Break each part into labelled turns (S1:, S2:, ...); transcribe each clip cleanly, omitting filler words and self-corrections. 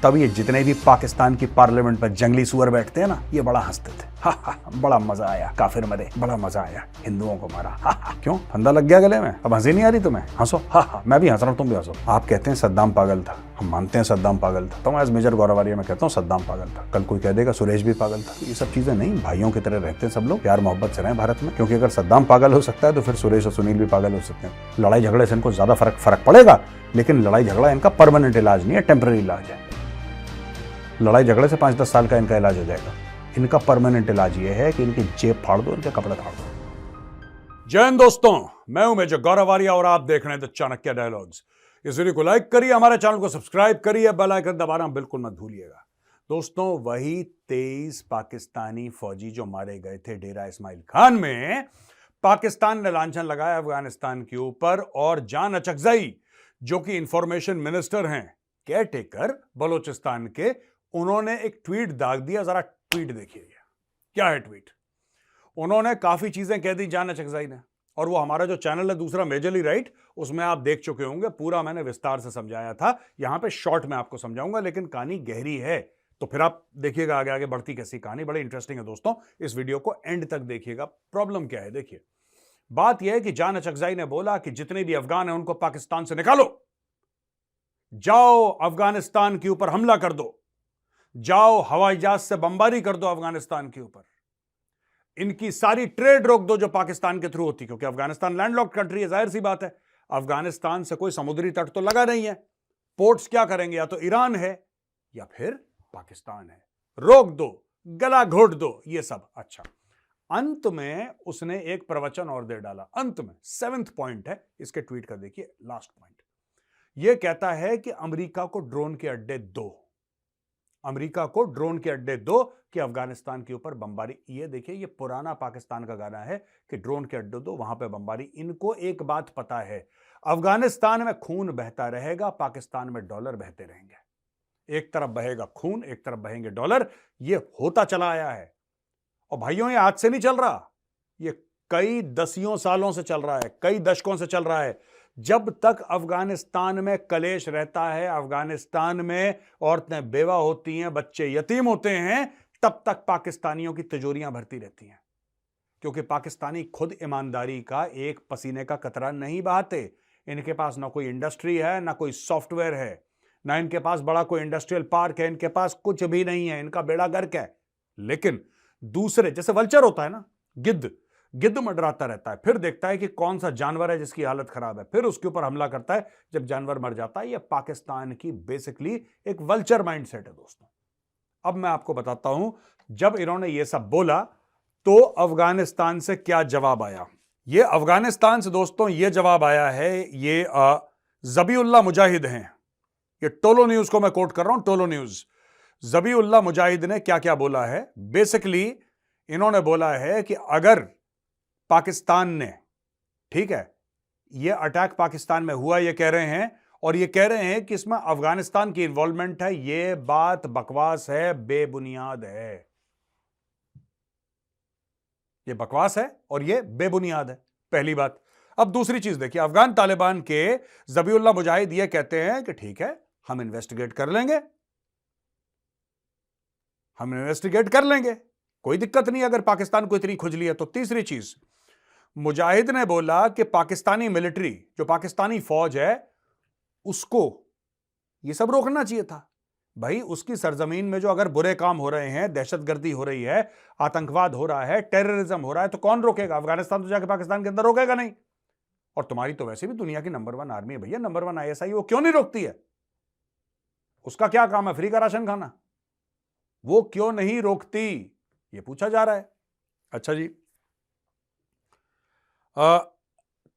S1: तब ये जितने भी पाकिस्तान की पार्लियामेंट पर जंगली सुअर बैठते हैं ना, ये बड़ा हंसते थे। बड़ा मजा आया, काफिर मरे, बड़ा मजा आया, हिंदुओं को मारा। क्यों, फंदा लग गया गले में? अब हंसी नहीं आ रही तुम्हें? हंसो। मैं भी हंस रहा हूं, तुम भी हंसो। आप कहते हैं सद्दाम पागल था, हम मानते हैं सद्दाम पागल था, तो मैं एज मेजर गौरवारिया में कहता हूँ सद्दाम पागल था। कल कोई कह देगा सुरेश भी पागल था। ये सब चीजें नहीं, भाइयों की तरह रहते हैं सब लोग, प्यार मोहब्बत से रहें भारत में। क्योंकि अगर सद्दाम पागल हो सकता है तो फिर सुरेश और सुनील भी पागल हो सकते हैं। लड़ाई झगड़े से इनको ज्यादा फर्क पड़ेगा, लेकिन लड़ाई झगड़ा इनका परमानेंट इलाज नहीं है, टेम्पररी इलाज है। लड़ाई झगड़े से 5-10 साल का इनका इलाज हो जाएगा। इनका परमानेंट इलाज ये है कि इनकी जेब फाड़ दो, इनके कपड़े फाड़ दो। जय हिंद दोस्तों, मैं हूं मेजर गौरवारिया और आप देख रहे हैं द चाणक्य डायलॉग्स। इस वीडियो को लाइक करिए, हमारे चैनल को सब्सक्राइब करिए, बेल आइकन दबाना बिल्कुल मत भूलिएगा। दोस्तों, वही 23 पाकिस्तानी फौजी जो मारे गए थे डेरा इस्माइल खान में, पाकिस्तान ने लांछन लगाया अफगानिस्तान के ऊपर। और जान अचकजई जो कि इंफॉर्मेशन मिनिस्टर हैं, केयरटेकर बलोचिस्तान के, उन्होंने एक ट्वीट दाग दिया। जरा ट्वीट देखिए, क्या है ट्वीट। उन्होंने काफी चीजें कह दी जान अचकजई ने, और वो हमारा जो चैनल है दूसरा मेजरली राइट, उसमें आप देख चुके होंगे, पूरा मैंने विस्तार से समझाया था। यहां पे शॉर्ट में आपको समझाऊंगा, लेकिन कहानी गहरी है, तो फिर आप देखिएगा आगे आगे बढ़ती कैसी कहानी। बड़ी इंटरेस्टिंग है दोस्तों, इस वीडियो को एंड तक देखिएगा। प्रॉब्लम क्या है देखिए, बात यह है कि जान अचकजई ने बोला कि जितने भी अफगान हैं उनको पाकिस्तान से निकालो, जाओ अफगानिस्तान के ऊपर हमला कर दो, जाओ हवाई जहाज से बमबारी कर दो अफगानिस्तान के ऊपर, इनकी सारी ट्रेड रोक दो जो पाकिस्तान के थ्रू होती, क्योंकि अफगानिस्तान लैंडलॉक्ड कंट्री है, जाहिर सी बात है। अफगानिस्तान से कोई समुद्री तट तो लगा नहीं है। पोर्ट्स क्या करेंगे, या तो ईरान है या फिर पाकिस्तान है। रोक दो, गला घोट दो, ये सब। अच्छा, अंत में उसने एक प्रवचन और दे डाला। अंत में 7th पॉइंट है इसके ट्वीट का, देखिए लास्ट पॉइंट। यह कहता है कि अमेरिका को ड्रोन के अड्डे दो, अमेरिका को ड्रोन के अड्डे दो कि अफगानिस्तान के ऊपर बमबारी। ये देखिए, ये पुराना पाकिस्तान का गाना है कि ड्रोन के अड्डे दो, वहां पे बमबारी। इनको एक बात पता है, अफगानिस्तान में खून बहता रहेगा, पाकिस्तान में डॉलर बहते रहेंगे। एक तरफ बहेगा खून, एक तरफ बहेंगे डॉलर। ये होता चला आया है। और भाइयों, ये आज से नहीं चल रहा, ये कई दसियों सालों से चल रहा है, कई दशकों से चल रहा है। जब तक अफगानिस्तान में कलेश रहता है, अफगानिस्तान में औरतें बेवा होती हैं, बच्चे यतीम होते हैं, तब तक पाकिस्तानियों की तिजोरियां भरती रहती हैं। क्योंकि पाकिस्तानी खुद ईमानदारी का एक पसीने का कतरा नहीं बहाते। इनके पास ना कोई इंडस्ट्री है, ना कोई सॉफ्टवेयर है, ना इनके पास बड़ा कोई इंडस्ट्रियल पार्क है, इनके पास कुछ भी नहीं है, इनका बेड़ा गर्क है। लेकिन दूसरे, जैसे वल्चर होता है ना, गिद्ध मंडराता रहता है, फिर देखता है कि कौन सा जानवर है जिसकी हालत खराब है, फिर उसके ऊपर हमला करता है जब जानवर मर जाता है। यह पाकिस्तान की बेसिकली एक वल्चर माइंडसेट है दोस्तों। अब मैं आपको बताता हूं, जब इन्होंने यह सब बोला तो अफगानिस्तान से क्या जवाब आया। यह अफगानिस्तान से दोस्तों यह जवाब आया है, ये जबीउल्लाह मुजाहिद हैं, ये टोलो न्यूज को मैं कोट कर रहा हूं, टोलो न्यूज। जबीउल्लाह मुजाहिद ने क्या क्या बोला है। बेसिकली इन्होंने बोला है कि अगर पाकिस्तान ने, ठीक है, यह अटैक पाकिस्तान में हुआ, यह कह रहे हैं, और यह कह रहे हैं कि इसमें अफगानिस्तान की इन्वॉल्वमेंट है, यह बात बकवास है, बेबुनियाद है। यह बकवास है और यह बेबुनियाद है, पहली बात। अब दूसरी चीज देखिए, अफगान तालिबान के जबीउल्लाह मुजाहिद यह कहते हैं कि ठीक है, हम इन्वेस्टिगेट कर लेंगे, हम इन्वेस्टिगेट कर लेंगे, कोई दिक्कत नहीं अगर पाकिस्तान को इतनी खुजली है तो। तीसरी चीज, मुजाहिद ने बोला कि पाकिस्तानी मिलिट्री, जो पाकिस्तानी फौज है, उसको यह सब रोकना चाहिए था। भाई, उसकी सरजमीन में जो अगर बुरे काम हो रहे हैं, दहशतगर्दी हो रही है, आतंकवाद हो रहा है, टेररिज्म हो रहा है, तो कौन रोकेगा? अफगानिस्तान तो जाके पाकिस्तान के अंदर रोकेगा नहीं। और तुम्हारी तो वैसे भी दुनिया की नंबर 1 आर्मी है भैया, नंबर 1 ISI, वो क्यों नहीं रोकती है? उसका क्या काम है? फ्री का राशन खाना। वो क्यों नहीं रोकती, ये पूछा जा रहा है। अच्छा जी,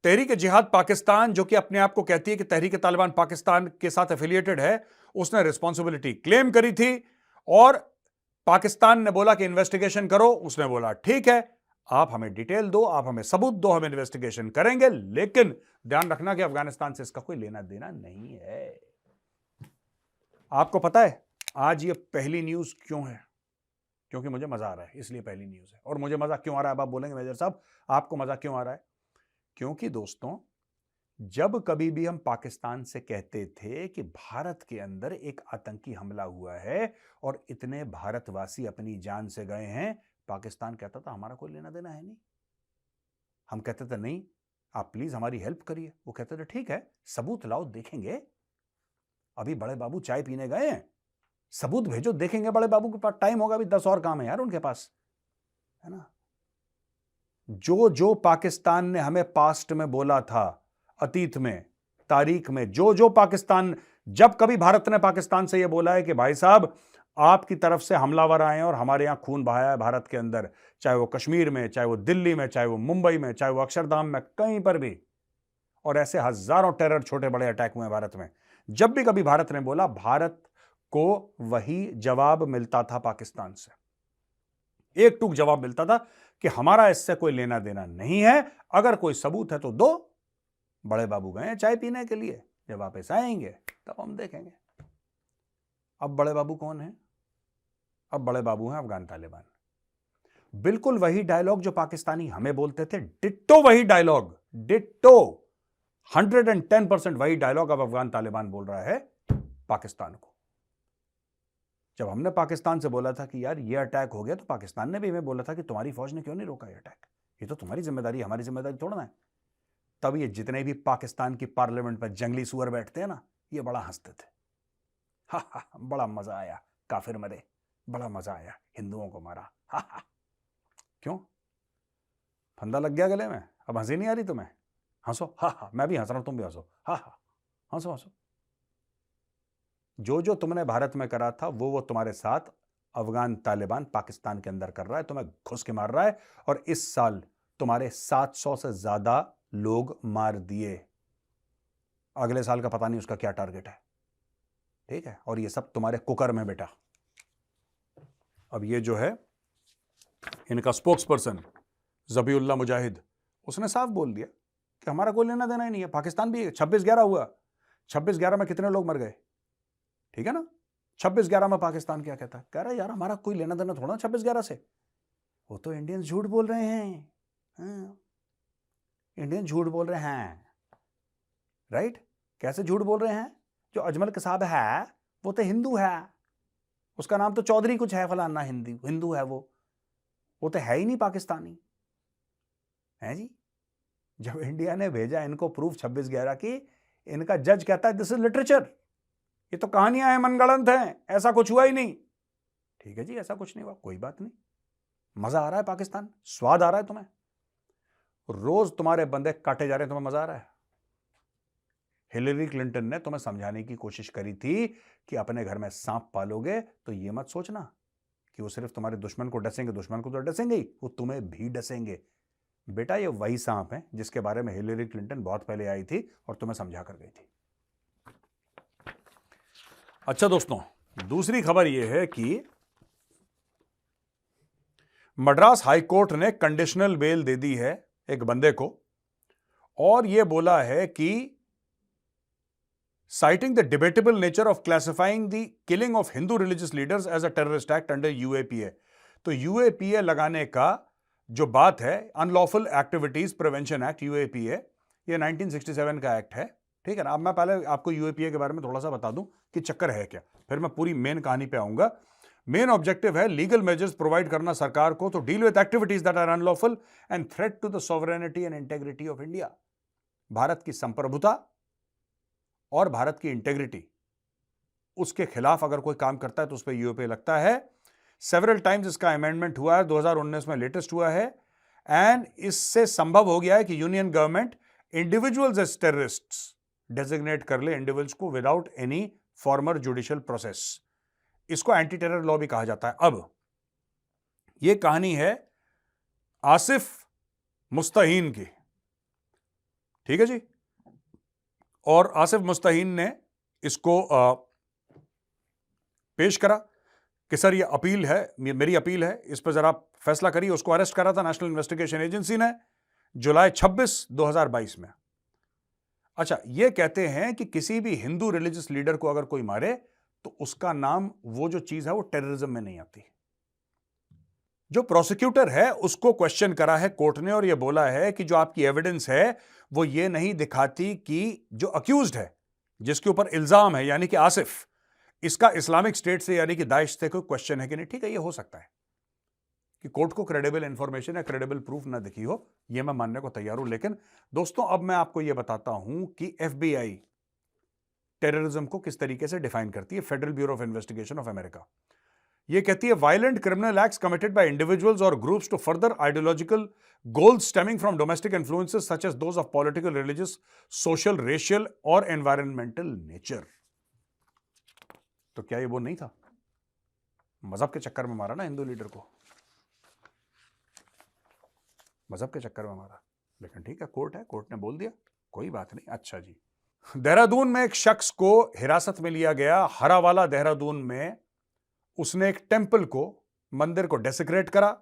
S1: तहरीक जिहाद पाकिस्तान, जो कि अपने आप को कहती है कि तहरीक तालिबान पाकिस्तान के साथ एफिलिएटेड है, उसने रिस्पॉन्सिबिलिटी क्लेम करी थी, और पाकिस्तान ने बोला कि इन्वेस्टिगेशन करो। उसने बोला ठीक है, आप हमें डिटेल दो, आप हमें सबूत दो, हम इन्वेस्टिगेशन करेंगे, लेकिन ध्यान रखना कि अफगानिस्तान से इसका कोई लेना देना नहीं है। आपको पता है आज ये पहली न्यूज क्यों है? क्योंकि मुझे मजा आ रहा है, इसलिए पहली न्यूज है। और मुझे मजा क्यों आ रहा है, अब आप बोलेंगे मेजर साहब आपको मजा क्यों आ रहा है? क्योंकि दोस्तों, जब कभी भी हम पाकिस्तान से कहते थे कि भारत के अंदर एक आतंकी हमला हुआ है और इतने भारतवासी अपनी जान से गए हैं, पाकिस्तान कहता था हमारा कोई लेना देना है नहीं। हम कहते थे नहीं, आप प्लीज हमारी हेल्प करिए। वो कहते थे ठीक है, सबूत लाओ देखेंगे। अभी बड़े बाबू चाय पीने गए हैं, सबूत भेजो देखेंगे। बड़े बाबू के पास टाइम होगा, अभी 10 और काम है यार उनके पास, है ना। जो जो पाकिस्तान ने हमें पास्ट में बोला था, अतीत में, तारीख में, जो जो पाकिस्तान, जब कभी भारत ने पाकिस्तान से यह बोला है कि भाई साहब आपकी तरफ से हमलावर आए और हमारे यहां खून बहाया है भारत के अंदर, चाहे वो कश्मीर में, चाहे वो दिल्ली में, चाहे वो मुंबई में, चाहे वो अक्षरधाम में, कहीं पर भी, और ऐसे हजारों टेरर छोटे बड़े अटैक हुए भारत में, जब भी कभी भारत ने बोला, भारत को वही जवाब मिलता था पाकिस्तान से। एक टूक जवाब मिलता था कि हमारा इससे कोई लेना देना नहीं है, अगर कोई सबूत है तो दो। बड़े बाबू गए चाय पीने के लिए, जब वापस आएंगे तब हम देखेंगे। अब बड़े बाबू कौन है? अब बड़े बाबू हैं अफगान तालिबान। बिल्कुल वही डायलॉग जो पाकिस्तानी हमें बोलते थे, डिट्टो वही डायलॉग, डिट्टो 110% वही डायलॉग अब अफगान तालिबान बोल रहा है पाकिस्तान को। जब हमने पाकिस्तान से बोला था कि यार ये अटैक हो गया, तो पाकिस्तान ने भी हमें बोला था कि तुम्हारी फौज ने क्यों नहीं रोका ये अटैक, ये तो तुम्हारी जिम्मेदारी, हमारी जिम्मेदारी थोड़ा है। तब ये जितने भी पाकिस्तान की पार्लियामेंट में जंगली सुअर बैठते हैं ना, ये बड़ा हंसते थे। हा हा, बड़ा मजा आया, काफिर मरे, बड़ा मजा आया, हिंदुओं को मारा। हा हा। क्यों? फंदा लग गया गले में, अब हंसी नहीं आ रही तुम्हें? हंसो, हा हा, मैं भी हंस रहा हूं, तुम भी हंसो, हा हा, हंसो हंसो। जो जो तुमने भारत में करा था वो तुम्हारे साथ अफगान तालिबान पाकिस्तान के अंदर कर रहा है, तुम्हें घुस के मार रहा है, और इस साल तुम्हारे 700 से ज्यादा लोग मार दिए। अगले साल का पता नहीं उसका क्या टारगेट है, ठीक है। और ये सब तुम्हारे कुकर में बेटा। अब ये जो है इनका स्पोक्स पर्सन जबीउल्लाह मुजाहिद, उसने साफ बोल दिया कि हमारा कोई लेना देना ही नहीं है। पाकिस्तान भी 26/11 हुआ, 26/11 में कितने लोग मर गए, ठीक है ना। 26/11 में पाकिस्तान क्या कहता है, कह रहा है यार हमारा कोई लेना देना थोड़ा 26/11 से, वो तो इंडियंस झूठ बोल रहे हैं, इंडियन झूठ बोल रहे हैं, राइट। कैसे झूठ बोल रहे हैं? जो अजमल कसाब है वो तो हिंदू है, उसका नाम तो चौधरी कुछ है, फलाना हिंदू है, वो तो है ही नहीं पाकिस्तानी, है जी। जब इंडिया ने भेजा इनको प्रूफ 26/11 की, इनका जज कहता है दिस इज लिटरेचर, ये तो कहानियां हैं, मनगढ़ंत हैं, ऐसा कुछ हुआ ही नहीं। ठीक है जी, ऐसा कुछ नहीं हुआ, कोई बात नहीं। मजा आ रहा है पाकिस्तान, स्वाद आ रहा है तुम्हें, रोज तुम्हारे बंदे काटे जा रहे हैं, तुम्हें मजा आ रहा है। हिलेरी क्लिंटन ने तुम्हें समझाने की कोशिश करी थी कि अपने घर में सांप पालोगे तो ये मत सोचना कि वो सिर्फ तुम्हारे दुश्मन को डसेंगे, दुश्मन को तो डसेंगे ही, वो तुम्हें भी डसेंगे। बेटा ये वही सांप है जिसके बारे में हिलेरी क्लिंटन बहुत पहले आई थी और तुम्हें समझा कर गई थी। अच्छा दोस्तों, दूसरी खबर यह है कि मद्रास हाई कोर्ट ने कंडीशनल बेल दे दी है एक बंदे को, और यह बोला है कि citing the debatable nature of classifying the killing of Hindu religious leaders as a terrorist act under UAPA, तो UAPA लगाने का जो बात है, unlawful activities prevention act, UAPA, ये 1967 का एक्ट है, ठीक है ना। अब मैं पहले आपको UAPA के बारे में थोड़ा सा बता दूं कि चक्कर है क्या, फिर मैं पूरी मेन कहानी पे आऊंगा। मेन ऑब्जेक्टिव है लीगल मेजर्स प्रोवाइड करना सरकार को, तो deal with activities that are unlawful and threat to the sovereignty and integrity of India. Bharat की संप्रभुता और भारत की इंटेग्रिटी, उसके खिलाफ अगर कोई काम करता है तो उस पर UAPA लगता है। सेवरल टाइम्स इसका अमेंडमेंट हुआ है, 2019 में लेटेस्ट हुआ है, एंड इससे संभव हो गया है कि union government individuals as terrorists designate कर ले इंडिविजुअल्स को without any formal judicial process. इसको एंटी टेरर लॉ भी कहा जाता है। अब यह कहानी है आसिफ मुस्तहीन की, ठीक है जी। और आसिफ मुस्तहीन ने इसको पेश करा कि सर ये अपील है, मेरी अपील है, इस पर जरा फैसला करिए। उसको अरेस्ट करा था नेशनल इन्वेस्टिगेशन एजेंसी ने जुलाई 26, 2022 में। अच्छा, ये कहते हैं कि किसी भी हिंदू रिलीजियस लीडर को अगर कोई मारे तो उसका नाम, वो जो चीज है वो टेररिज्म में नहीं आती। जो प्रोसिक्यूटर है उसको क्वेश्चन करा है कोर्ट ने और ये बोला है कि जो आपकी एविडेंस है वो ये नहीं दिखाती कि जो अक्यूज्ड है, जिसके ऊपर इल्जाम है, यानी कि आसिफ, इसका इस्लामिक स्टेट से यानी कि दाइश से कोई क्वेश्चन है कि नहीं। ठीक है, ये हो सकता है कि कोर्ट को क्रेडिबल इंफॉर्मेशन या क्रेडिबल प्रूफ ना दिखी हो, ये मैं मानने को तैयार हूं। लेकिन दोस्तों, अब मैं आपको यह बताता हूं कि एफबीआई टेररिज्म को किस तरीके से डिफाइन करती है। Federal Bureau of Investigation of America ये कहती है, violent criminal acts committed by individuals और groups to further ideological goals stemming from domestic influences such as those of political, religious, social, racial और एनवायरमेंटल नेचर। तो क्या ये वो नहीं था? मजहब के चक्कर में मारा ना हिंदू लीडर को, मजहब के चक्कर में मारा। लेकिन ठीक है, कोर्ट है, कोर्ट ने बोल दिया, कोई बात नहीं। अच्छा जी, देहरादून में एक शख्स को हिरासत में लिया गया। हरावाला देहरादून में उसने एक टेंपल को, मंदिर को डेसिक्रेट करा।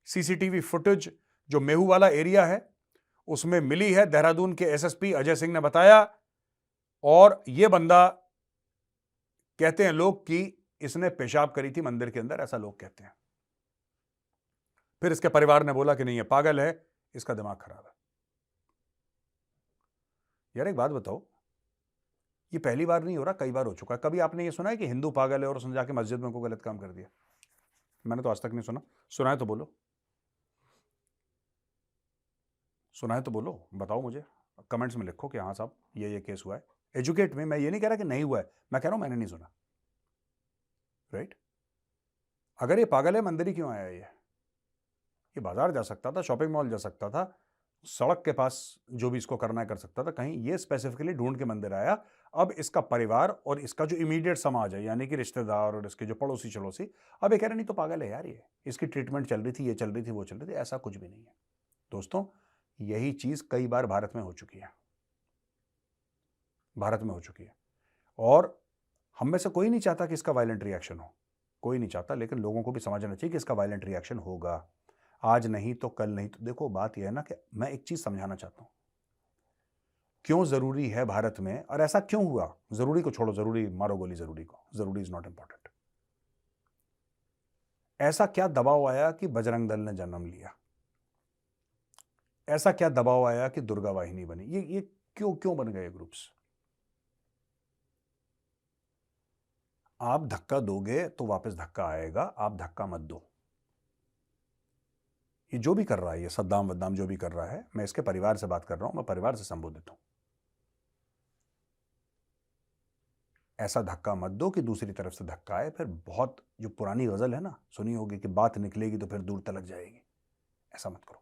S1: सीसीटीवी फुटेज जो मेहू वाला एरिया है उसमें मिली है, देहरादून के एसएसपी अजय सिंह ने बताया। और यह बंदा, कहते हैं लोग कि इसने पेशाब करी थी मंदिर के अंदर, ऐसा लोग कहते हैं। फिर इसके परिवार ने बोला कि नहीं, ये पागल है, इसका दिमाग खराब है। यार एक बात बताओ, ये पहली बार नहीं हो रहा, कई बार हो चुका है। कभी आपने ये सुना है कि हिंदू पागल है और उसने जाके मस्जिद में कोई गलत काम कर दिया? मैंने तो आज तक नहीं सुना। सुना है तो बोलो, सुना है तो बोलो, बताओ मुझे, कमेंट्स में लिखो कि हाँ साहब ये केस हुआ है। एजुकेट में, मैं ये नहीं कह रहा कि नहीं हुआ है, मैं कह रहा हूं मैंने नहीं सुना। राइट? अगर ये पागल है, मंदिर ही क्यों आया? ये बाजार जा सकता था, शॉपिंग मॉल जा सकता था, सड़क के पास जो भी इसको करना है कर सकता था। कहीं ये स्पेसिफिकली ढूंढ के मंदिर आया। अब इसका परिवार और इसका जो इमीडिएट समाज है, यानी कि रिश्तेदार और इसके जो पड़ोसी चड़ोसी, अब ये कह रहे नहीं तो पागल है यार, ये इसकी ट्रीटमेंट चल रही थी, ये चल रही थी, वो चल रही थी। ऐसा कुछ भी नहीं है दोस्तों। यही चीज कई बार भारत में हो चुकी है, भारत में हो चुकी है। और हम में से कोई नहीं चाहता कि इसका वायलेंट रिएक्शन हो, कोई नहीं चाहता। लेकिन लोगों को भी समझना चाहिए कि इसका वायलेंट रिएक्शन होगा, आज नहीं तो कल नहीं तो। देखो बात यह है ना कि मैं एक चीज समझाना चाहता हूं, क्यों जरूरी है भारत में, और ऐसा क्यों हुआ। जरूरी को छोड़ो, जरूरी मारो गोली जरूरी को, जरूरी इज नॉट इंपॉर्टेंट। ऐसा क्या दबाव आया कि बजरंग दल ने जन्म लिया? ऐसा क्या दबाव आया कि दुर्गा वाहिनी बनी? ये क्यों क्यों बन गए ग्रुप्स? आप धक्का दोगे तो वापस धक्का आएगा, आप धक्का मत दो। ये जो भी कर रहा है, ये सद्दाम वद्दाम जो भी कर रहा है, मैं इसके परिवार से बात कर रहा हूं, मैं परिवार से संबोधित हूं। ऐसा धक्का मत दो कि दूसरी तरफ से धक्का आए। फिर बहुत, जो पुरानी गजल है ना, सुनी होगी कि बात निकलेगी तो फिर दूर तलक जाएगी। ऐसा मत करो,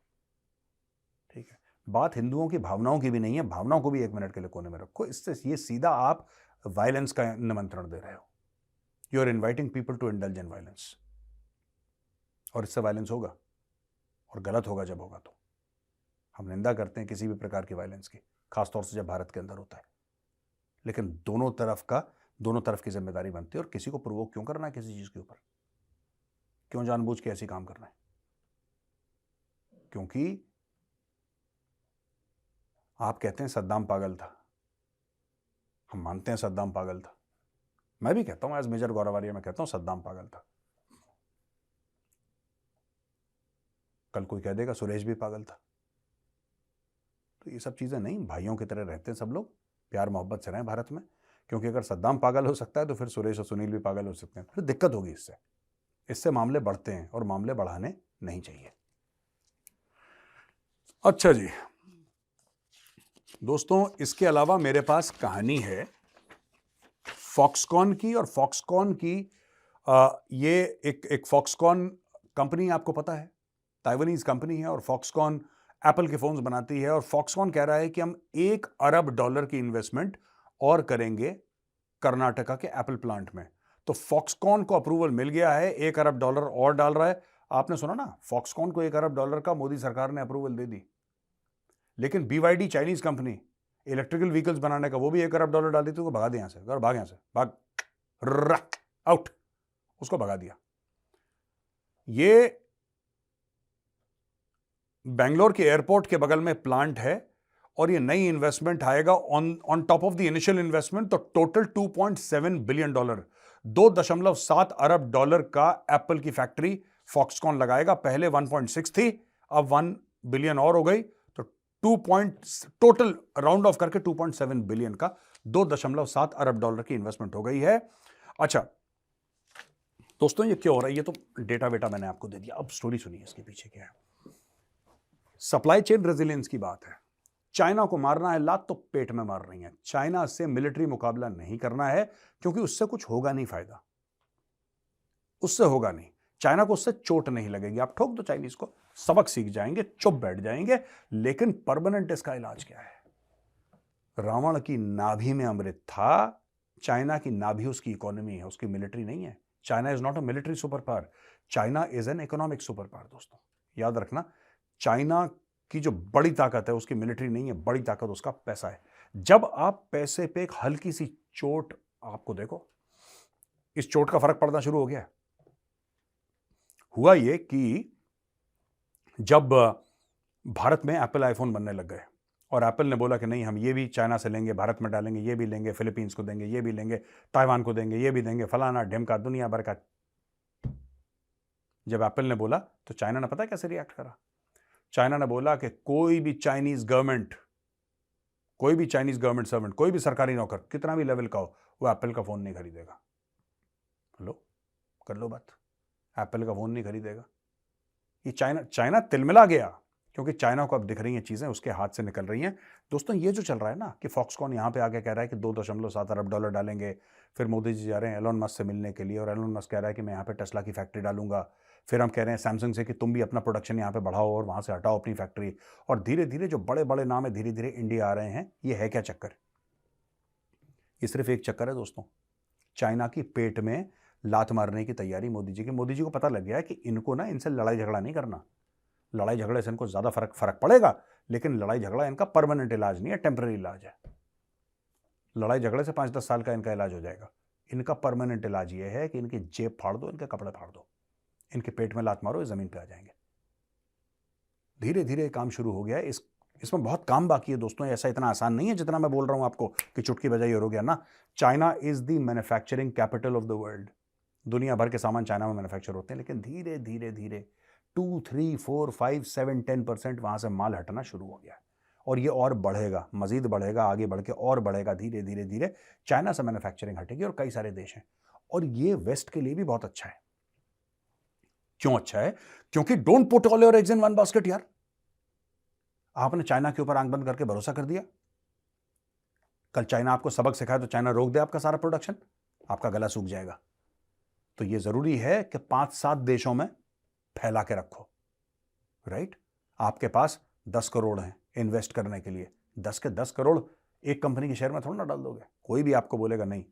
S1: ठीक है? बात हिंदुओं की भावनाओं की भी नहीं है, भावनाओं को भी एक मिनट के लिए कोने में रखो। इससे ये सीधा आप वायलेंस का निमंत्रण दे रहे हो। You are inviting people to indulge in violence, और इससे वायलेंस होगा, और गलत होगा। जब होगा तो हम निंदा करते हैं किसी भी प्रकार की वायलेंस की, खासतौर से जब भारत के अंदर होता है। लेकिन दोनों तरफ की जिम्मेदारी बनती है। और किसी को प्रोवोक क्यों करना है किसी चीज के ऊपर? क्यों जानबूझ के ऐसी काम करना है? क्योंकि आप कहते हैं सद्दाम पागल था, हम मानते हैं सद्दाम पागल था। मैं भी कहता हूं, एज मेजर गौरवारिया मैं कहता हूं सद्दाम पागल था। कल कोई कह देगा सुरेश भी पागल था। तो ये सब चीजें नहीं, भाइयों की तरह रहते हैं सब लोग, प्यार मोहब्बत से रहें भारत में। क्योंकि अगर सद्दाम पागल हो सकता है तो फिर सुरेश और सुनील भी पागल हो सकते हैं, फिर दिक्कत होगी। इससे मामले बढ़ते हैं, और मामले बढ़ाने नहीं चाहिए। अच्छा जी दोस्तों, इसके अलावा मेरे पास कहानी है फॉक्सकॉन की। और फॉक्सकॉन की ये एक फॉक्सकॉन कंपनी, आपको पता है, ताइवानीज कंपनी है। और फॉक्सकॉन एप्पल के फोन्स बनाती है। और फॉक्सकॉन कह रहा है कि हम $1 अरब की इन्वेस्टमेंट और करेंगे कर्नाटका के एप्पल प्लांट में। तो फॉक्सकॉन को अप्रूवल मिल गया है, $1 अरब और डाल रहा है। आपने सुना ना, फॉक्सकॉन को $1 अरब का मोदी सरकार ने अप्रूवल दे दी। लेकिन BYD Chinese company electrical vehicles बनाने का, वो भी $1 अरब डाल दी। तो भागा दे यहां से, भाग यहां से, भाग, आउट, उसको भगा दिया। ये बेंगलोर के एयरपोर्ट के बगल में प्लांट है, और ये नई इन्वेस्टमेंट आएगा on top of the initial investment. तो टोटल $2.7 बिलियन, $2.7 अरब का एप्पल की फैक्ट्री फॉक्सकॉन लगाएगा। पहले 1.6 थी, अब 1 बिलियन और हो गई। तो टोटल राउंड ऑफ करके 2.7 बिलियन का 2.7 अरब डॉलर की इन्वेस्टमेंट हो गई है। अच्छा दोस्तों, ये क्यों हो रहा है? ये तो डेटा वेटा मैंने आपको दे दिया, अब स्टोरी सुनिए इसके पीछे क्या है। सप्लाई चेन रेजिलियंस की बात है। चाइना को मारना है लात तो पेट में मार रही है। चाइना से मिलिट्री मुकाबला नहीं करना है क्योंकि उससे कुछ होगा नहीं, फायदा उससे होगा नहीं। चाइना को उससे चोट नहीं लगेगी। आप ठोक दो चाइनीज को, सबक सीख जाएंगे, चुप बैठ जाएंगे। लेकिन परमानेंट इसका इलाज क्या है? रावण की नाभि में अमृत था। चाइना की नाभि उसकी इकोनॉमी है, उसकी मिलिट्री नहीं है। China is not a military super power, China is an economic super power. दोस्तों याद रखना, चाइना की जो बड़ी ताकत है उसकी मिलिट्री नहीं है, बड़ी ताकत उसका पैसा है। जब आप पैसे पे एक हल्की सी चोट, आपको देखो इस चोट का फर्क पड़ना शुरू हो गया। हुआ ये कि जब भारत में एप्पल आईफोन बनने लग गए और एप्पल ने बोला कि नहीं, हम ये भी चाइना से लेंगे, भारत में डालेंगे, ये भी लेंगे, फिलीपींस को देंगे, ये भी लेंगे, ताइवान को देंगे, ये भी देंगे, फलाना ढिमका दुनिया भर का। जब एप्पल ने बोला तो चाइना ने पता कैसे रिएक्ट करा? चाइना ने बोला कि कोई भी चाइनीज गवर्नमेंट सर्वेंट, कोई भी सरकारी नौकर कितना भी लेवल का हो, वो एप्पल का फोन नहीं खरीदेगा। लो कर लो बात, एप्पल का फोन नहीं खरीदेगा। ये चाइना तिलमिला गया क्योंकि चाइना को अब दिख रही हैं चीजें, उसके हाथ से निकल रही हैं। दोस्तों ये जो चल रहा है ना कि फॉक्सकॉन यहां पे आके कह रहा है कि 2.7 अरब डॉलर डालेंगे, फिर मोदी जी जा रहे हैं एलोन मस्क से मिलने के लिए और एलोन मस्क कह रहा है कि मैं यहाँ पे टेस्ला की फैक्ट्री डालूंगा, फिर हम कह रहे हैं सैमसंग से कि तुम भी अपना प्रोडक्शन यहाँ पे बढ़ाओ और वहां से हटाओ अपनी फैक्ट्री, और धीरे धीरे जो बड़े बड़े नाम है धीरे धीरे इंडिया आ रहे हैं। ये है क्या चक्कर? ये सिर्फ एक चक्कर है दोस्तों, चाइना की पेट में लात मारने की तैयारी मोदी जी की। मोदी जी को पता लग गया है कि इनको ना इनसे लड़ाई झगड़ा नहीं करना, लड़ाई झगड़े से इनको ज्यादा फर्क पड़ेगा, लेकिन लड़ाई झगड़ा इनका परमानेंट इलाज नहीं है, टेम्पररी इलाज है। लड़ाई झगड़े से 5-10 साल का इनका इलाज हो जाएगा। इनका परमानेंट इलाज ये है कि इनकी जेब फाड़ दो, इनके कपड़े फाड़ दो, इनके पेट में लात मारो, ये जमीन पे आ जाएंगे। धीरे धीरे काम शुरू हो गया है। इसमें बहुत काम बाकी है दोस्तों, ऐसा इतना आसान नहीं है जितना मैं बोल रहा हूं आपको कि चुटकी बजाई और हो गया ना। China is the manufacturing capital of the world. दुनिया भर के सामान चाइना में मैन्युफैक्चर होते हैं, लेकिन धीरे धीरे धीरे 2, 3, 4, 5, 7, 10% वहां से माल हटना शुरू हो गया है। और ये और बढ़ेगा, मजीद बढ़ेगा, आगे बढ़ के और बढ़ेगा। धीरे धीरे धीरे चाइना से मैन्युफैक्चरिंग हटेगी और कई सारे देश हैं। और ये वेस्ट के लिए भी बहुत अच्छा है। क्यों अच्छा है? क्योंकि don't put all your eggs in one basket यार। आपने चाइना के ऊपर आंख बंद करके भरोसा कर दिया, कल चाइना आपको सबक सिखाए तो चाइना रोक दे आपका सारा प्रोडक्शन, आपका गला सूख जाएगा। तो यह जरूरी है कि 5-7 देशों में फैला के रखो, राइट? आपके पास 10 करोड़ हैं इन्वेस्ट करने के लिए, 10 के 10 करोड़ एक कंपनी के शेयर में थोड़ा ना डाल दोगे। कोई भी आपको बोलेगा नहीं,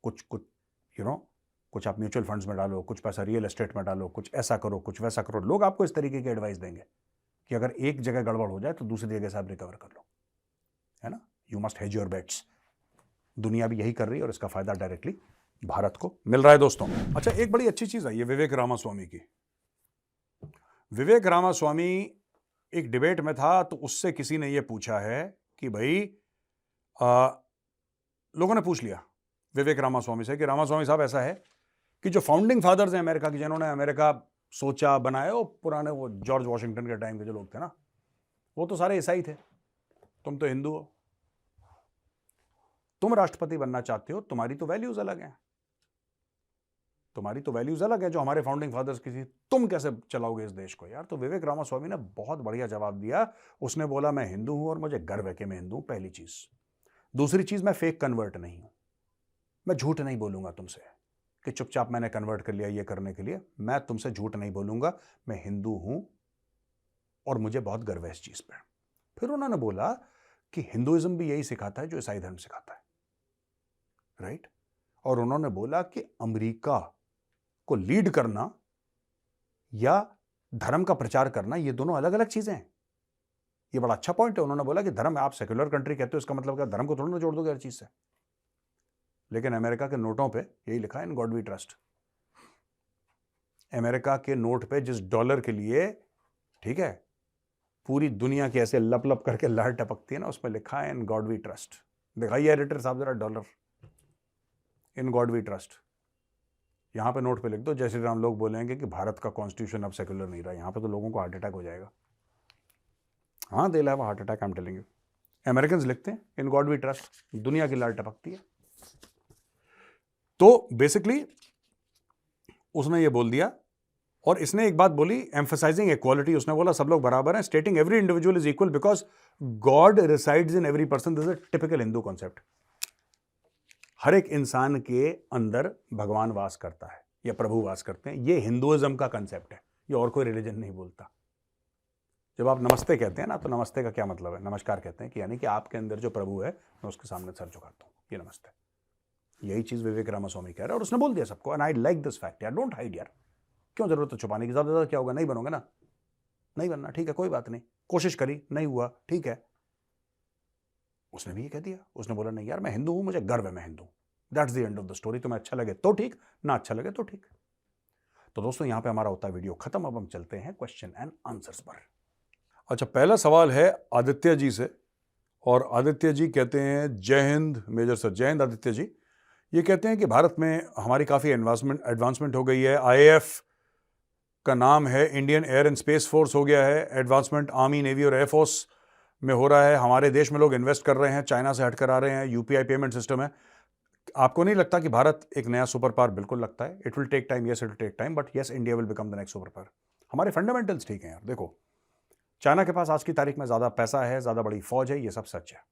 S1: कुछ कुछ आप म्यूचुअल फंड्स में डालो, कुछ पैसा रियल एस्टेट में डालो, कुछ ऐसा करो, कुछ वैसा करो। लोग आपको इस तरीके की एडवाइस देंगे कि अगर एक जगह गड़बड़ हो जाए तो दूसरी जगह से आप रिकवर कर लो, है ना? You must hedge your bets. दुनिया भी यही कर रही है और इसका फायदा डायरेक्टली भारत को मिल रहा है दोस्तों। अच्छा, एक बड़ी अच्छी चीज है ये विवेक रामास्वामी की। विवेक रामास्वामी एक डिबेट में था तो उससे किसी ने ये पूछा है कि भाई लोगों ने पूछ लिया विवेक रामास्वामी से कि रामास्वामी साहब, ऐसा है कि जो फाउंडिंग फादर्स हैं अमेरिका की, जिन्होंने अमेरिका सोचा बनाया, वो पुराने वो जॉर्ज वॉशिंगटन के टाइम के जो लोग थे ना, वो तो सारे ईसाई थे, तुम तो हिंदू हो, तुम राष्ट्रपति बनना चाहते हो, तुम्हारी तो वैल्यूज अलग हैं, तुम्हारी तो वैल्यूज अलग है जो हमारे फाउंडिंग फादर्स की थी, तुम कैसे चलाओगे इस देश को यार? तो विवेक रामास्वामी ने बहुत बढ़िया जवाब दिया। उसने बोला मैं हिंदू हूं और मुझे गर्व है कि मैं हिंदू हूं, पहली चीज। दूसरी चीज, मैं फेक कन्वर्ट नहीं हूं, मैं झूठ नहीं बोलूंगा तुमसे कि चुपचाप मैंने कन्वर्ट कर लिया ये करने के लिए। मैं तुमसे झूठ नहीं बोलूंगा, मैं हिंदू हूं और मुझे बहुत गर्व है इस चीज पर। फिर उन्होंने बोला कि हिंदुइज्म भी यही सिखाता है जो ईसाई धर्म सिखाता है, राइट? और उन्होंने बोला कि अमेरिका को लीड करना या धर्म का प्रचार करना, ये दोनों अलग अलग चीजें हैं। ये बड़ा अच्छा पॉइंट है। उन्होंने बोला कि धर्म, आप सेक्युलर कंट्री कहते हो, इसका मतलब क्या धर्म को थोड़ा ना जोड़ दोगे हर चीज से? लेकिन अमेरिका के नोटों पे यही लिखा है, in God we trust. America के नोट पे जिस डॉलर के लिए, ठीक है, पूरी दुनिया की ऐसे लप लप करके लहर टपकती है ना, उसमें लिखा है इन गॉड वी ट्रस्ट। दिखाइए एडिटर साहब जरा dollar, in God we trust. यहां पे नोट पे लिख दो, जय श्री राम। लोग बोलेंगे कि भारत का कॉन्स्टिट्यूशन अब सेक्युलर नहीं रहा, यहां पे तो लोगों को हार्ट अटैक हो जाएगा। हाँ, they'll have a heart attack, I'm telling you. American लिखते हैं इन गॉड वी ट्रस्ट, दुनिया की लाल टपकती है। तो बेसिकली उसने ये बोल दिया, और इसने एक बात बोली एम्फसाइजिंग इक्वालिटी। उसने बोला सब लोग बराबर हैं, stating every individual is equal because God resides in every person. This is a typical Hindu concept. हर एक इंसान के अंदर भगवान वास करता है या प्रभु वास करते हैं। ये हिंदुइज्म का कंसेप्ट है, ये और कोई रिलीजन नहीं बोलता। जब आप नमस्ते कहते हैं ना, तो नमस्ते का क्या मतलब है? नमस्कार कहते हैं कि यानी कि आपके अंदर जो प्रभु है मैं उसके सामने सर झुकाता हूं, ये नमस्ते। यही चीज विवेक रामास्वामी कह रहा है और उसने बोल दिया सबको। And I like this fact यार, डोंट हाइड यार, क्यों जरूरत है छुपाने की? ज्यादा क्या होगा, नहीं बनोगे ना, नहीं बनना, ठीक है कोई बात नहीं, कोशिश करी नहीं हुआ, ठीक है। उसने भी ये कह दिया, उसने बोला नहीं यार मैं हिंदू हूं, मुझे गर्व है मैं Hindu, that's the end of the story. तुम्हें अच्छा लगे तो ठीक, ना अच्छा लगे तो ठीक। तो दोस्तों यहां पे हमारा होता है वीडियो खत्म। अब हम चलते हैं क्वेश्चन एंड आंसर्स पर। अच्छा, पहला सवाल है आदित्य जी से, और आदित्य जी कहते हैं जय हिंद मेजर सर। जय हिंद आदित्य जी। ये कहते हैं कि भारत में हमारी काफ़ी एडवांसमेंट हो गई है। आईएएफ का नाम है Indian air and space force हो गया है। एडवांसमेंट आर्मी, नेवी और एयरफोर्स में हो रहा है। हमारे देश में लोग इन्वेस्ट कर रहे हैं, चाइना से हटकर आ रहे हैं। यूपीआई पेमेंट सिस्टम है। आपको नहीं लगता कि भारत एक नया सुपर पावर? बिल्कुल लगता है। It will take time, yes it will take time, but yes India will become the next super power. हमारे फंडामेंटल्स ठीक हैं यार। देखो, चाइना के पास आज की तारीख में ज्यादा पैसा है, ज्यादा बड़ी फौज है, ये सब सच है।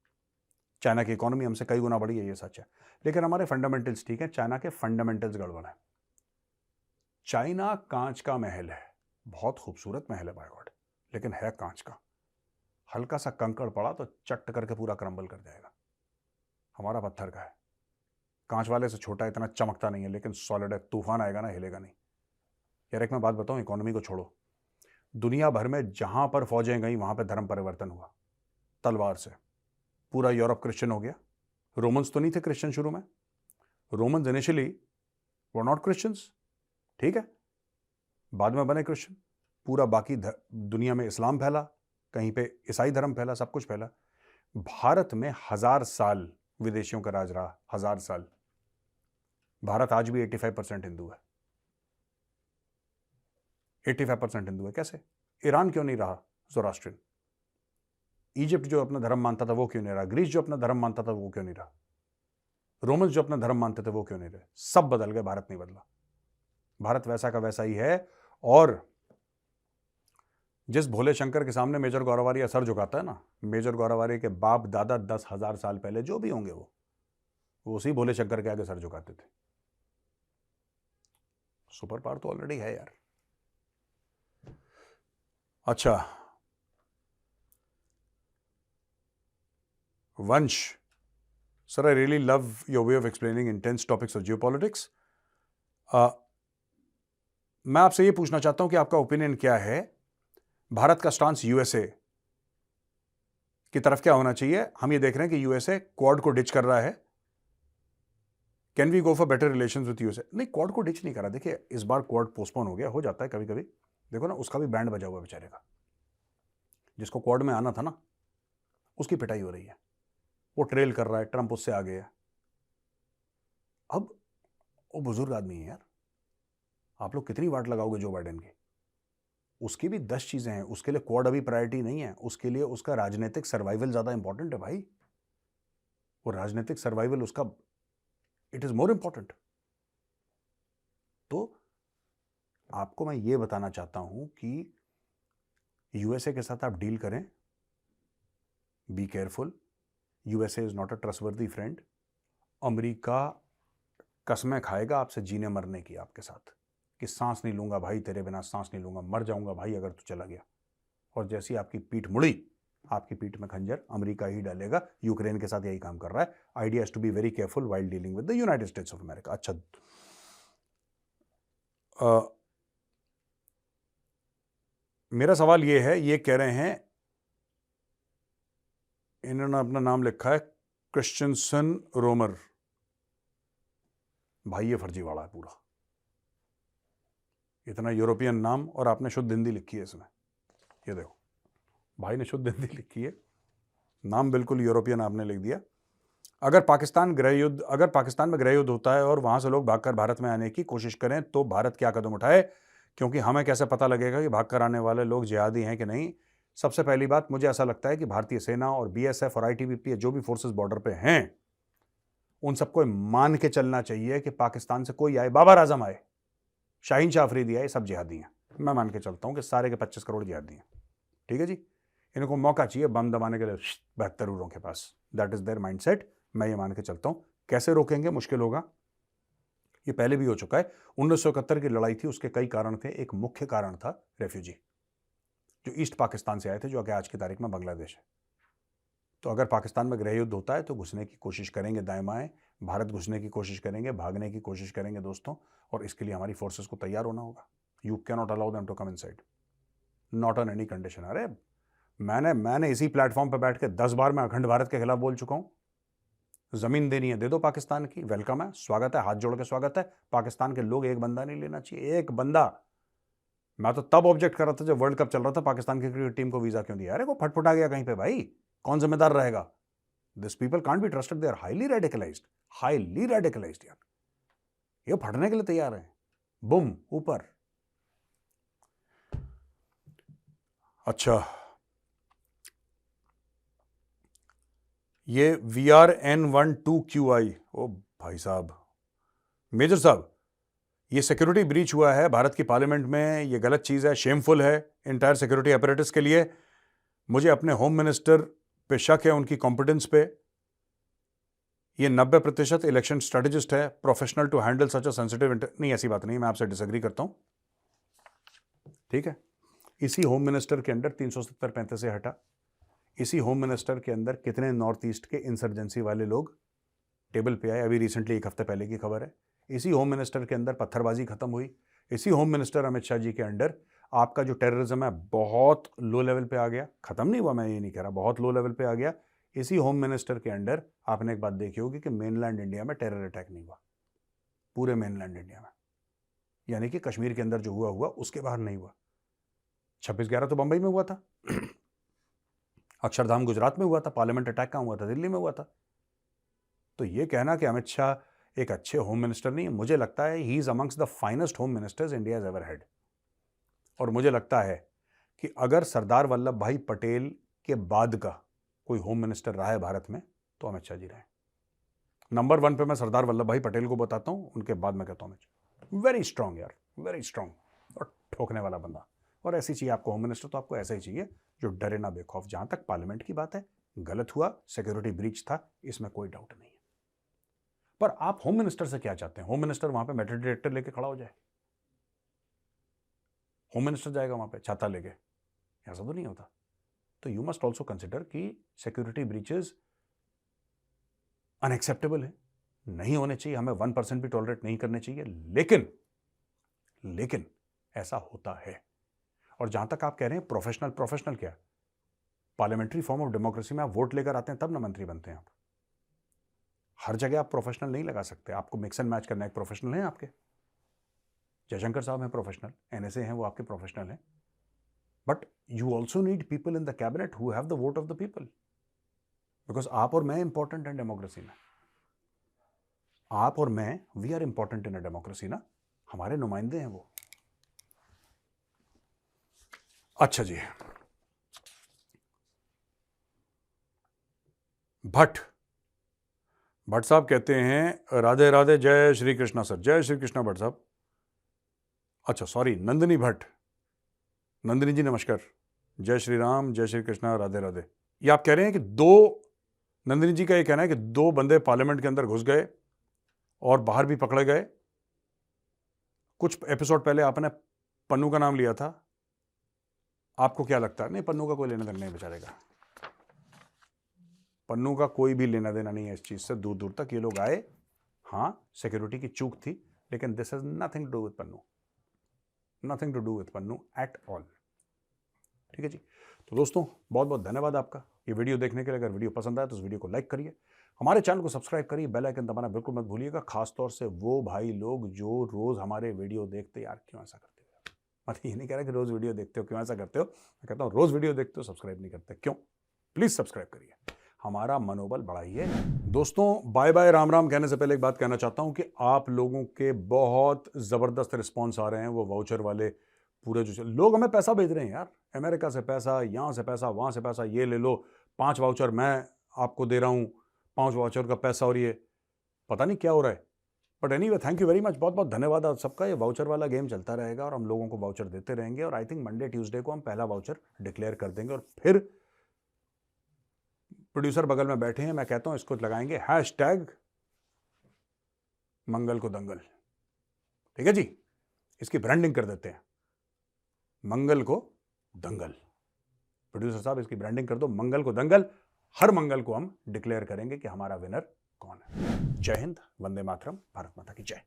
S1: चाइना की इकोनॉमी हमसे कई गुना बड़ी है, ये सच है। लेकिन हमारे फंडामेंटल्स ठीक है, चाइना के फंडामेंटल्स गड़बड़ है। चाइना कांच का महल है, बहुत खूबसूरत महल है बाय गॉड, लेकिन है कांच का। हल्का सा कंकड़ पड़ा तो चट करके पूरा क्रम्बल कर जाएगा। हमारा पत्थर का है, कांच वाले से छोटा, इतना चमकता नहीं है, लेकिन सॉलिड है। तूफान आएगा ना, हिलेगा नहीं। यार एक मैं बात बताऊं, इकोनॉमी को छोड़ो, दुनिया भर में जहां पर फौजें गई वहां पर धर्म परिवर्तन हुआ तलवार से। पूरा यूरोप क्रिश्चियन हो गया। रोमन्स तो नहीं थे क्रिश्चियन शुरू में, Romans initially were not Christians, ठीक है, बाद में बने क्रिश्चियन। पूरा बाकी दुनिया में इस्लाम फैला, कहीं पे ईसाई धर्म फैला, सब कुछ फैला। भारत में 1000 साल विदेशियों का राज रहा, 1000 साल। भारत आज भी 85% हिंदू है, 85% हिंदू है। कैसे? ईरान क्यों नहीं रहा ज़ोरास्ट्रियन? इजिप्ट जो अपना धर्म मानता था वो क्यों नहीं रहा? ग्रीस जो अपना धर्म मानता था वो क्यों नहीं रहा? रोमन्स जो अपना धर्म मानते थे वो क्यों नहीं रहे? सब बदल गए, भारत नहीं बदला। भारत वैसा का वैसा ही है। और जिस भोले शंकर के सामने मेजर गौरवारिया सर झुकाता है ना, मेजर गौरवारिया के बाप दादा 10,000 साल पहले जो भी होंगे वो उसी भोले शंकर के आगे सर झुकाते थे। सुपर पावर तो ऑलरेडी है यार। अच्छा, वंश sir, I really love your way of explaining intense topics of geopolitics. मैं आपसे ये पूछना चाहता हूं कि आपका ओपिनियन क्या है, भारत का स्टांस यूएसए की तरफ क्या होना चाहिए? हम ये देख रहे हैं कि यूएसए क्वाड को डिच कर रहा है। Can we go for better relations with USA? नहीं, क्वाड को डिच नहीं करा। देखिए, इस बार क्वाड पोस्टपोन हो गया, हो जाता है कभी कभी। देखो ना, उसका भी बैंड बजा हुआ बेचारे का। जिसको क्वाड में आना था ना, उसकी पिटाई हो रही है, वो ट्रेल कर रहा है, ट्रंप उससे आगे है। अब वो बुजुर्ग आदमी है यार, आप लोग कितनी वाट लगाओगे जो बाइडेन की? उसकी भी 10 चीजें हैं। उसके लिए क्वाड अभी प्रायोरिटी नहीं है, उसके लिए उसका राजनीतिक सर्वाइवल ज्यादा इंपॉर्टेंट है भाई। वो राजनीतिक सर्वाइवल उसका, इट इज मोर इंपॉर्टेंट। तो आपको मैं ये बताना चाहता हूं कि यूएसए के साथ आप डील करें, be careful. USA is not a trustworthy friend. America कसमें खाएगा आपसे जीने मरने की आपके साथ, कि सांस नहीं लूंगा भाई तेरे बिना, सांस नहीं लूंगा, मर जाऊंगा भाई अगर तू चला गया। और जैसी आपकी पीठ मुड़ी, आपकी पीठ में खंजर अमेरिका ही डालेगा। यूक्रेन के साथ यही काम कर रहा है। Idea is to be very careful while dealing with the United States of America. अच्छा, मेरा सवाल ये है, ये कह रहे हैं, इन्होंने अपना नाम लिखा है क्रिश्चियनसन रोमर। भाई ये फर्जीवाड़ा है पूरा, इतना यूरोपियन नाम और आपने शुद्ध हिंदी लिखी है इसमें। ये देखो, भाई ने शुद्ध हिंदी लिखी है, नाम बिल्कुल यूरोपियन आपने लिख दिया। अगर पाकिस्तान में गृह युद्ध होता है और वहां से लोग भागकर भारत में आने की कोशिश करें तो भारत क्या कदम उठाए? क्योंकि हमें कैसे पता लगेगा कि भागकर आने वाले लोग जिहादी हैं कि नहीं? सबसे पहली बात, मुझे ऐसा लगता है कि भारतीय सेना और बीएसएफ और आईटीबीपी जो भी फोर्सेस बॉर्डर पे हैं, उन सबको मान के चलना चाहिए कि पाकिस्तान से कोई आए, बाबर आजम आए, शाहीन शाह अफरीदी आए, सब जिहादी हैं। मैं मान के चलता हूं कि सारे के 25 करोड़ जिहादी हैं। ठीक है जी, इनको मौका चाहिए बम दबाने के लिए 72 उरों के पास। That is their mindset. मैं ये मान के चलता हूं। कैसे रोकेंगे, मुश्किल होगा। ये पहले भी हो चुका है। 1971 की लड़ाई थी, उसके कई कारण थे। एक मुख्य कारण था रेफ्यूजी जो ईस्ट पाकिस्तान से आए थे, जो कि आज की तारीख में बांग्लादेश है। तो अगर पाकिस्तान में गृह युद्ध होता है तो घुसने की कोशिश करेंगे दाएं बाएं, भारत घुसने की कोशिश करेंगे, भागने की कोशिश करेंगे दोस्तों, और इसके लिए हमारी फोर्सेस को तैयार होना होगा। You can not allow them to come inside, not on any condition. अरे मैंने इसी प्लेटफॉर्म पर बैठ के 10 बार मैं अखंड भारत के खिलाफ बोल चुका हूं। जमीन देनी है दे दो पाकिस्तान की, वेलकम है, स्वागत है, हाथ जोड़ के स्वागत है। पाकिस्तान के लोग एक बंदा नहीं लेना चाहिए, एक बंदा। मैं तो तब ऑब्जेक्ट कर रहा था जब वर्ल्ड कप चल रहा था, पाकिस्तान की क्रिकेट टीम को वीजा क्यों दिया? अरे वो फटफटा गया कहीं पे भाई, कौन जिम्मेदार रहेगा? This people can't be trusted, they are highly radicalised, highly radicalised यार। ये फटने के लिए तैयार है, बुम ऊपर। अच्छा, ये VRN12QI, ओ भाई साहब, मेजर साहब, ये सिक्योरिटी ब्रीच हुआ है भारत की पार्लियामेंट में, ये गलत चीज है, शेमफुल है इंटायर सिक्योरिटी अपरेटस के लिए। मुझे अपने होम मिनिस्टर पे शक है, उनकी कॉम्पिटेंस पे। ये 90% इलेक्शन स्ट्रेटेजिस्ट है, professional to handle such a sensitive. नहीं, ऐसी बात नहीं, मैं आपसे डिसएग्री करता हूं। ठीक है, इसी होम मिनिस्टर के अंडर 370-35 से हटा। इसी होम मिनिस्टर के अंदर कितने नॉर्थ ईस्ट के इंसर्जेंसी वाले लोग टेबल पे आए, अभी रिसेंटली 1 हफ्ते पहले की खबर है। इसी होम मिनिस्टर के अंदर पत्थरबाजी खत्म हुई। इसी होम मिनिस्टर अमित शाह जी के अंडर आपका जो टेररिज्म है बहुत लो लेवल पे आ गया। खत्म नहीं हुआ, मैं ये नहीं कह रहा, बहुत लो लेवल पे आ गया। इसी होम मिनिस्टर के अंडर आपने एक बात देखी होगी कि मेनलैंड इंडिया में टेरर अटैक नहीं हुआ, पूरे मेनलैंड इंडिया में, यानी कि कश्मीर के अंदर जो हुआ हुआ उसके बाहर नहीं हुआ। 26/11 तो बंबई में हुआ था, अक्षरधाम गुजरात में हुआ था, पार्लियामेंट अटैक कहां हुआ था? दिल्ली में हुआ था। तो ये कहना कि अमित शाह एक अच्छे होम मिनिस्टर नहीं है, मुझे लगता है he is amongst the finest home ministers India has ever had. और मुझे लगता है कि अगर सरदार वल्लभ भाई पटेल के बाद का कोई होम मिनिस्टर रहा है भारत में तो अमित शाह जी रहे। नंबर 1 पे मैं सरदार वल्लभ भाई पटेल को बताता हूं, उनके बाद मैं कहता हूं अमित शाह। वेरी स्ट्रांग यार, वेरी स्ट्रांग और ठोकने वाला बंदा। और ऐसी चाहिए आपको होम मिनिस्टर, तो आपको ऐसा ही चाहिए जो डरे ना बेखौफ। जहां तक पार्लियामेंट की बात है, गलत हुआ, सिक्योरिटी ब्रीच था, इसमें कोई डाउट नहीं है। पर आप होम मिनिस्टर से क्या चाहते हैं? होम मिनिस्टर वहां पे मेटल डिटेक्टर लेके खड़ा हो जाए? होम मिनिस्टर जाएगा वहां पे छाता लेके? ऐसा तो नहीं होता। तो यू मस्ट ऑल्सो कंसिडर कि सिक्योरिटी ब्रीचेस अनएक्सेप्टेबल है, नहीं होने चाहिए, हमें 1% भी टॉलरेट नहीं करने चाहिए। लेकिन ऐसा होता है। और जहां तक आप कह रहे हैं प्रोफेशनल क्या, पार्लियामेंट्री फॉर्म ऑफ डेमोक्रेसी में आप वोट लेकर आते हैं तब ना मंत्री बनते हैं आप। हर जगह आप प्रोफेशनल नहीं लगा सकते, आपको मिक्स एंड मैच करना। एक प्रोफेशनल है आपके, जयशंकर साहब हैं प्रोफेशनल, NSA हैं वो आपके प्रोफेशनल हैं। But you also need people in the cabinet who have the vote of the people, because आप और मैं इंपॉर्टेंट है डेमोक्रेसी में। आप और मैं, we are important in a democracy ना, हमारे नुमाइंदे हैं वो। अच्छा जी, भट्ट साहब कहते हैं राधे राधे, जय श्री कृष्णा सर। जय श्री कृष्णा भट्ट साहब। अच्छा सॉरी, नंदिनी भट्ट। नंदिनी जी नमस्कार, जय श्री राम, जय श्री कृष्णा, राधे राधे। ये आप कह रहे हैं कि नंदिनी जी का ये कहना है कि 2 बंदे पार्लियामेंट के अंदर घुस गए और बाहर भी पकड़े गए। कुछ एपिसोड पहले आपने पन्नू का नाम लिया था, आपको क्या लगता है? नहीं, पन्नू का कोई लेना देना नहीं बेचारे का, पन्नू का कोई भी लेना देना नहीं है इस चीज से, दूर दूर तक। ये लोग आए, हाँ सिक्योरिटी की चूक थी, लेकिन this has nothing to do with Pannu, nothing to do with Pannu at all. ठीक है जी। तो दोस्तों बहुत बहुत धन्यवाद आपका ये वीडियो देखने के लिए। अगर वीडियो पसंद आए तो इस वीडियो को लाइक करिए, हमारे चैनल को सब्सक्राइब करिए, बेल आइकन दबाना बिल्कुल मत भूलिएगा। खासतौर से वो भाई लोग जो रोज हमारे वीडियो देखते, यार क्यों ऐसा करते हो? मैं ये नहीं कह रहा कि रोज वीडियो देखते हो क्यों ऐसा करते हो, मैं कहता हूँ रोज वीडियो देखते हो सब्सक्राइब नहीं करते क्यों? प्लीज सब्सक्राइब करिए, हमारा मनोबल बढ़ाइए। दोस्तों बाय बाय राम राम कहने से पहले एक बात कहना चाहता हूं कि आप लोगों के बहुत जबरदस्त रिस्पॉन्स आ रहे हैं वो वाउचर वाले पूरे जो लोग हमें पैसा भेज रहे हैं यार, अमेरिका से पैसा, यहां से पैसा, वहां से पैसा, ये ले लो, 5 वाउचर मैं आपको दे रहा हूं, 5 वाउचर का पैसा, और ये पता नहीं क्या हो रहा है। But anyway, thank you very much, बहुत बहुत धन्यवाद आप सबका। ये वाउचर वाला गेम चलता रहेगा और हम लोगों को वाउचर देते रहेंगे, और आई थिंक मंडे ट्यूसडे को हम पहला वाउचर डिक्लेयर कर देंगे, और फिर प्रोड्यूसर बगल में बैठे हैं, मैं कहता हूं इसको लगाएंगे हैशटैग मंगल को दंगल। ठीक है जी, इसकी ब्रांडिंग कर देते हैं, मंगल को दंगल। प्रोड्यूसर साहब इसकी ब्रांडिंग कर दो, मंगल को दंगल। हर मंगल को हम डिक्लेयर करेंगे कि हमारा विनर कौन है। जय हिंद, वंदे मातरम, भारत माता की जय।